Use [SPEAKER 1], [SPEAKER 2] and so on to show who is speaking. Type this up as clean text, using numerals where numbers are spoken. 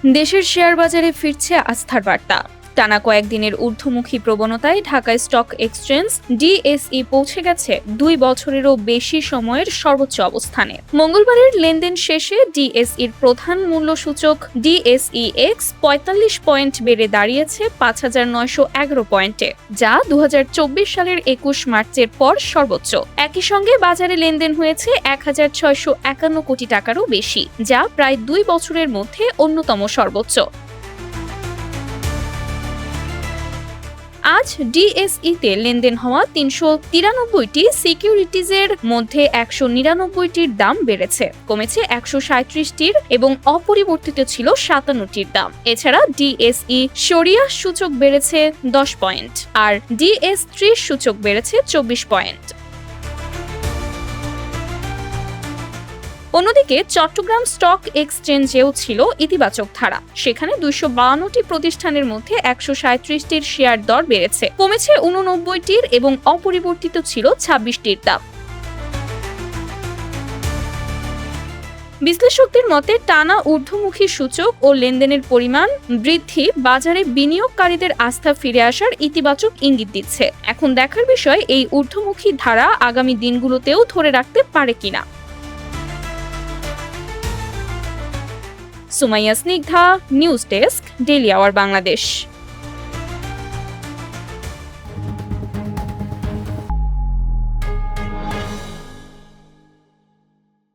[SPEAKER 1] দেশের শেয়ার বাজারে ফিরছে আস্থার বার্তা। টানা কয়েকদিনের ঊর্ধ্বমুখী প্রবণতায় ঢাকা স্টক এক্সচেঞ্জ ডিএসই পৌঁছে গেছে 2 বছরেরও বেশি সময়ের সর্বোচ্চ অবস্থানে। মঙ্গলবারের লেনদেন শেষে ডিএসইর প্রধান মূল্য সূচক ডিএসইএক্স 45 পয়েন্ট বেড়ে দাঁড়িয়েছে 5,911 পয়েন্টে, যা 2024 সালের 21 মার্চের পর সর্বোচ্চ। একই সঙ্গে বাজারে লেনদেন হয়েছে 1,651 কোটি টাকারও বেশি, যা প্রায় 2 বছরের মধ্যে অন্যতম সর্বোচ্চ। আজ ডিএসইতে লেনদেন হওয়া 393টি সিকিউরিটিজের মধ্যে 199টির দাম বেড়েছে, কমেছে 137টির এবং অপরিবর্তিত ছিল 57টির দাম। এছাড়া ডিএসই শরিয়াহ সূচক বেড়েছে 10 পয়েন্ট, আর ডিএস30 সূচক বেড়েছে 24 পয়েন্ট। অন্যদিকে চট্টগ্রাম স্টক এক্সচেঞ্জেও ছিল ইতিবাচক ধারা। সেখানে 252টি প্রতিষ্ঠানের মধ্যে 137টির শেয়ার দর বেড়েছে, কমেছে 89টির এবং অপরিবর্তিত ছিল 26টির দাম। বিশ্লেষকদের মতে টানা ঊর্ধ্বমুখী সূচক ও লেনদেনের পরিমাণ বৃদ্ধি বাজারে বিনিয়োগকারীদের আস্থা ফিরে আসার ইতিবাচক ইঙ্গিত দিচ্ছে। এখন দেখার বিষয় এই ঊর্ধ্বমুখী ধারা আগামী দিনগুলোতেও ধরে রাখতে পারে কিনা। Sumaiya Snigdha, news desk, daily our Bangladesh.